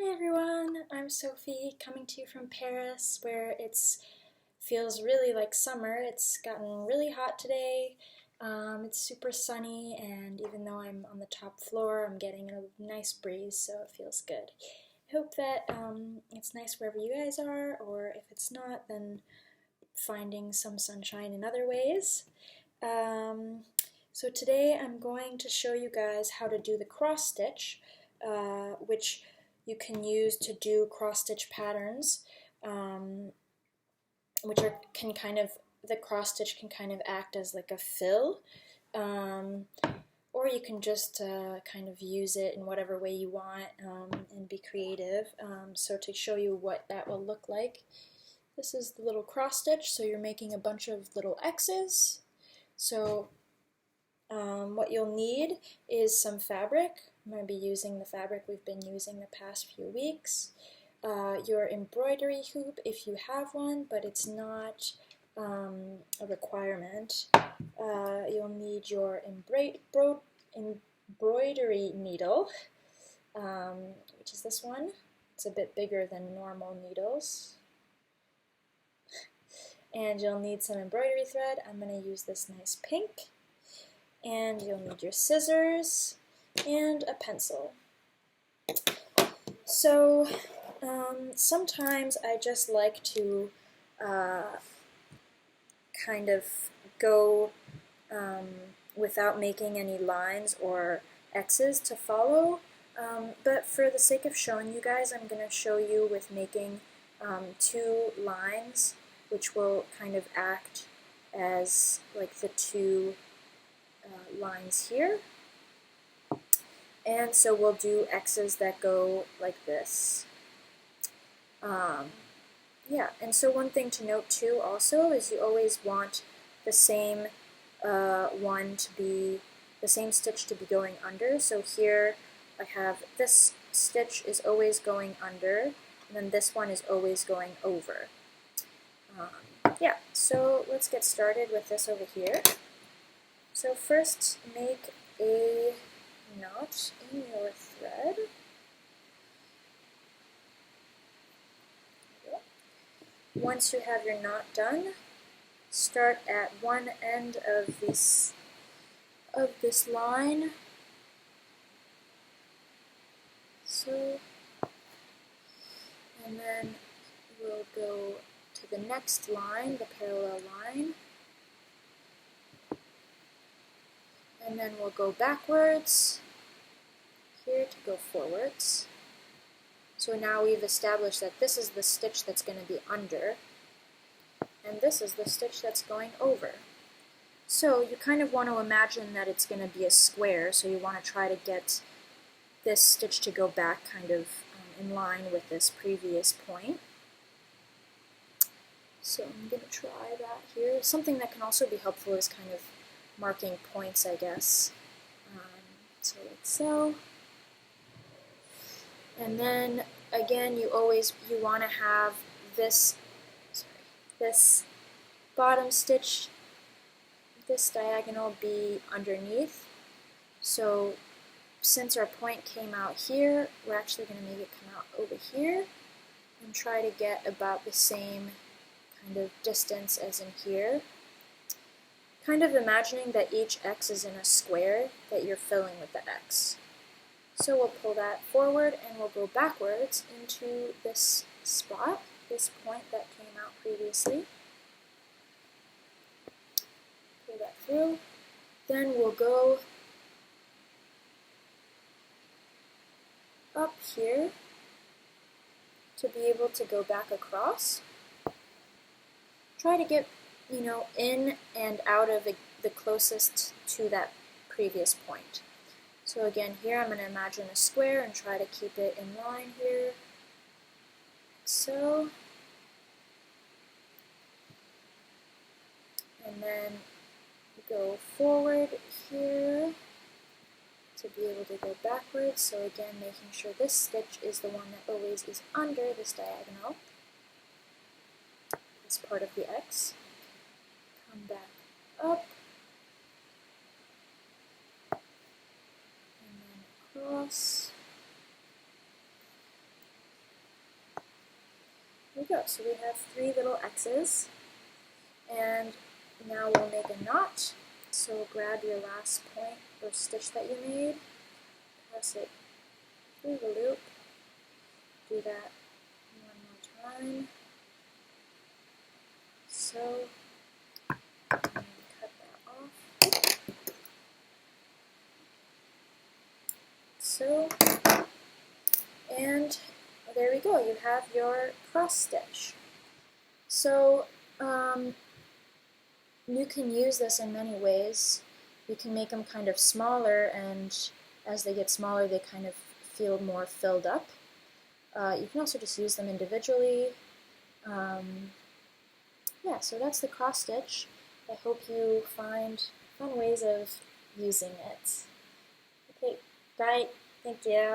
Hey everyone, I'm Sophie coming to you from Paris where it feels really like summer. It's gotten really hot today. It's super sunny, and even though I'm on the top floor, I'm getting a nice breeze, so it feels good. I hope that it's nice wherever you guys are, or if it's not, then finding some sunshine in other ways. So today I'm going to show you guys how to do the cross stitch, which you can use to do cross stitch patterns, which can kind of, the cross stitch can kind of act as like a fill, or you can just kind of use it in whatever way you want and be creative. So to show you what that will look like, this is the little cross stitch, so you're making a bunch of little X's. So what you'll need is some fabric. I'm going to be using the fabric we've been using the past few weeks. Your embroidery hoop if you have one, but it's not a requirement. You'll need your embroidery needle, which is this one. It's a bit bigger than normal needles. And you'll need some embroidery thread. I'm going to use this nice pink. And you'll need your scissors and a pencil. So sometimes I just like to kind of go without making any lines or X's to follow, but for the sake of showing you guys, I'm going to show you with making two lines, which will kind of act as like the two lines here. And so we'll do X's that go like this. Yeah, and so one thing to note too also is you always want the same the same stitch to be going under. So here I have this stitch is always going under, and then this one is always going over. Yeah, so let's get started with this over here. So first make a knot in your thread. Once you have your knot done, start at one end of this line. So, and then we'll go to the next line, the parallel line. And then we'll go backwards here to go forwards. So now we've established that this is the stitch that's going to be under, and this is the stitch that's going over. So you kind of want to imagine that it's going to be a square, so you want to try to get this stitch to go back kind of in line with this previous point. So I'm going to try that here. Something that can also be helpful is kind of marking points, I guess. So like so. And then again, you want to have this bottom stitch, this diagonal be underneath. So since our point came out here, we're actually going to make it come out over here and try to get about the same kind of distance as in here. Kind of imagining that each X is in a square that you're filling with the X. So we'll pull that forward and we'll go backwards into this spot, this point that came out previously. Pull that through. Then we'll go up here to be able to go back across. Try to get, in and out of the closest to that previous point. So again, here I'm going to imagine a square and try to keep it in line here. So, and then go forward here to be able to go backwards. So again, making sure this stitch is the one that always is under this diagonal, this part of the X. Come back up. Across, go. So we have 3 little X's, and now we'll make a knot. So grab your last point or stitch that you made, pass it through the loop, do that one more time. So, and cut that off. So, and there we go, you have your cross stitch. So, you can use this in many ways. You can make them kind of smaller, and as they get smaller, they kind of feel more filled up. You can also just use them individually. Yeah, so that's the cross stitch. I hope you find fun ways of using it. Okay, bye. Thank you.